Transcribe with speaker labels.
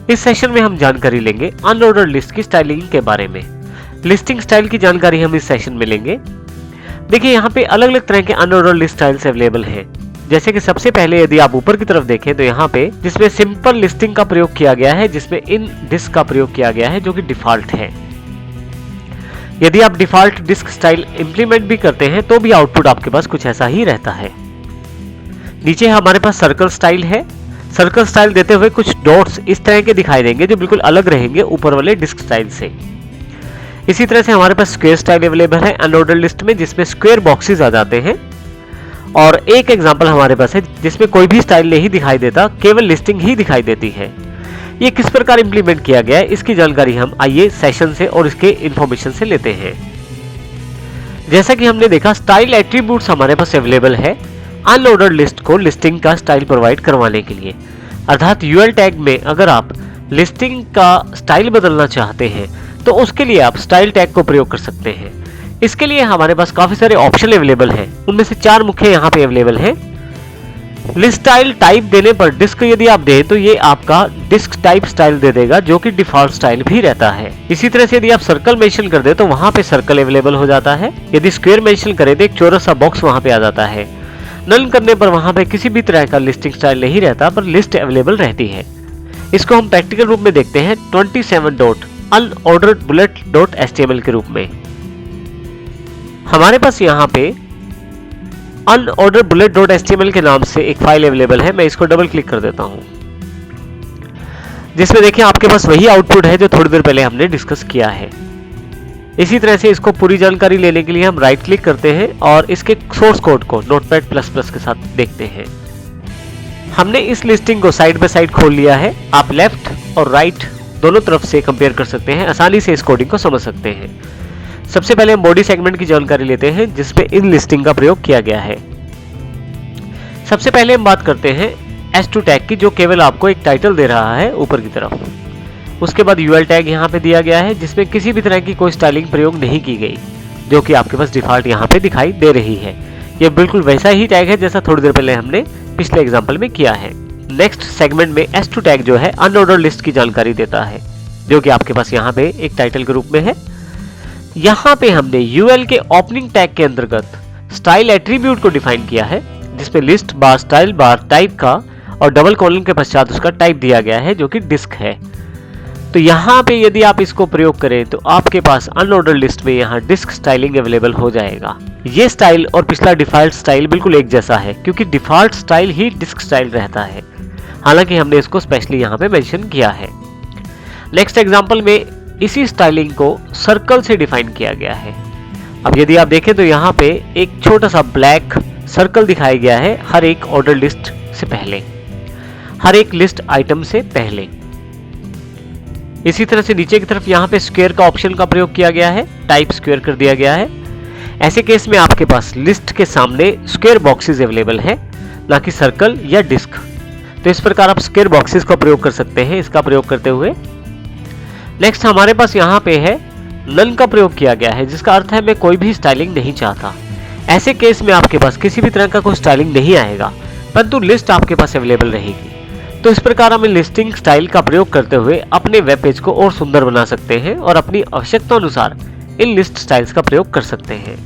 Speaker 1: इस सेशन में हम जानकारी लेंगे अनऑर्डर्ड लिस्ट की स्टाइलिंग के बारे में। लिस्टिंग स्टाइल की जानकारी हम इस सेशन में लेंगे। देखिए यहाँ पे अलग अलग तरह के अनऑर्डर्ड लिस्ट स्टाइल्स अवेलेबल हैं। जैसे कि सबसे पहले यदि आप ऊपर की तरफ देखें तो यहाँ पे जिसमें सिंपल लिस्टिंग का प्रयोग किया गया है, जिसमें इन डिस्क का प्रयोग किया गया है जो कि डिफॉल्ट है। यदि आप डिफॉल्ट डिस्क स्टाइल इंप्लीमेंट भी करते हैं तो भी आउटपुट आपके पास कुछ ऐसा ही रहता है। नीचे हमारे पास सर्कल स्टाइल है। सर्कल स्टाइल देते हुए कुछ डॉट्स इस तरह के दिखाई देंगे जो बिल्कुल अलग रहेंगे ऊपर वाले डिस्क स्टाइल से। इसी तरह से हमारे पास स्क्वायर स्टाइल अवेलेबल है अनऑर्डर्ड लिस्ट में, जिसमें स्क्वायर बॉक्सेस आ जाते हैं। और एक एग्जांपल हमारे पास है जिसमें कोई भी स्टाइल नहीं दिखाई देता, केवल लिस्टिंग ही दिखाई देती है। ये किस प्रकार इंप्लीमेंट किया गया है इसकी जानकारी हम आइए सेशन से और इसके इंफॉर्मेशन से लेते हैं। जैसा कि हमने देखा, स्टाइल एट्रीब्यूट्स हमारे पास अवेलेबल है अनऑर्डर्ड लिस्ट को लिस्टिंग का स्टाइल प्रोवाइड करवाने के लिए। अर्थात यूएल टैग में अगर आप लिस्टिंग का स्टाइल बदलना चाहते हैं तो उसके लिए आप स्टाइल टैग को प्रयोग कर सकते हैं। इसके लिए हमारे पास काफी सारे ऑप्शन अवेलेबल हैं। उनमें से 4 मुख्य यहाँ पे अवेलेबल हैं। लिस्ट स्टाइल टाइप देने पर डिस्क यदि आप दें तो ये आपका डिस्क टाइप स्टाइल दे देगा जो कि डिफॉल्ट स्टाइल भी रहता है। इसी तरह से यदि आप सर्कल मेंशन कर दे तो वहां पे सर्कल अवेलेबल हो जाता है। यदि स्क्वायर मेंशन करें तो एक चौरस सा बॉक्स वहां पे आ जाता है। नल करने पर वहां पे किसी भी तरह का लिस्टिंग स्टाइल नहीं रहता, पर लिस्ट अवेलेबल रहती है। इसको हम प्रैक्टिकल रूप में देखते हैं 27.unorderedBullet.html के रूप में। हमारे पास यहाँ पे unorderedBullet.html के नाम से एक फाइल अवेलेबल है। मैं इसको डबल क्लिक कर देता हूँ, जिसमें देखिए आपके पास वही आउटपुट है जो थोड़ी देर पहले हमने डिस्कस किया है। इसी तरह से इसको पूरी जानकारी लेने के लिए हम राइट क्लिक करते हैं और इसके सोर्स कोड को नोटपैड प्लस के साथ देखते हैं। हमने इस लिस्टिंग को साइड बाय साइड खोल लिया है। आप लेफ्ट और राइट दोनों तरफ से कंपेयर कर सकते हैं, आसानी से इस कोडिंग को समझ सकते हैं। सबसे पहले हम बॉडी सेगमेंट की जानकारी लेते हैं जिसमें इन लिस्टिंग का प्रयोग किया गया है। सबसे पहले हम बात करते हैं S2 टैग की, जो केवल आपको एक टाइटल दे रहा है ऊपर की तरफ। उसके बाद यूएल टैग यहाँ पे दिया गया है जिसमें किसी भी तरह की कोई स्टाइलिंग प्रयोग नहीं की गई, जो कि आपके पास डिफॉल्ट यहाँ पे दिखाई दे रही है। ये बिल्कुल वैसा ही टैग है जैसा थोड़ी देर पहले हमने पिछले एग्जांपल में किया है। नेक्स्ट सेगमेंट में S2 टैग जो है अनऑर्डर्ड लिस्ट की जानकारी देता है, जो कि आपके पास यहाँ पे एक टाइटल के रूप में है। यहाँ पे हमने यूएल के ओपनिंग टैग के अंतर्गत स्टाइल एट्रीब्यूट को डिफाइन किया है, जिसमें लिस्ट बार स्टाइल बार टाइप का और डबल कॉलन के पश्चात उसका टाइप दिया गया है जो कि डिस्क है। तो यहाँ पे यदि आप इसको प्रयोग करें तो आपके पास अनऑर्डर्ड लिस्ट में यहाँ डिस्क स्टाइलिंग अवेलेबल हो जाएगा। ये स्टाइल और पिछला डिफॉल्ट स्टाइल बिल्कुल एक जैसा है, क्योंकि डिफॉल्ट स्टाइल ही डिस्क स्टाइल रहता है। हालांकि हमने इसको स्पेशली यहाँ पे मेंशन किया है। नेक्स्ट एग्जांपल में इसी स्टाइलिंग को सर्कल से डिफाइन किया गया है। अब यदि आप देखें तो यहाँ पे एक छोटा सा ब्लैक सर्कल दिखाया गया है हर एक ऑर्डर लिस्ट से पहले, हर एक लिस्ट आइटम से पहले। इसी तरह से नीचे की तरफ यहाँ पे स्क्वायर का ऑप्शन का प्रयोग किया गया है, टाइप स्क्वायर कर दिया गया है। ऐसे केस में आपके पास लिस्ट के सामने स्क्वायर बॉक्सेस अवेलेबल है, ना कि सर्कल या डिस्क। तो इस प्रकार आप स्क्वायर बॉक्सेस का प्रयोग कर सकते हैं इसका प्रयोग करते हुए। नेक्स्ट हमारे पास यहाँ पे है नन का प्रयोग किया गया है, जिसका अर्थ है मैं कोई भी स्टाइलिंग नहीं चाहता। ऐसे केस में आपके पास किसी भी तरह का कोई स्टाइलिंग नहीं आएगा, परंतु लिस्ट आपके पास अवेलेबल रहेगी। तो इस प्रकार हम लिस्टिंग स्टाइल का प्रयोग करते हुए अपने वेब पेज को और सुंदर बना सकते हैं और अपनी आवश्यकता अनुसार इन लिस्ट स्टाइल्स का प्रयोग कर सकते हैं।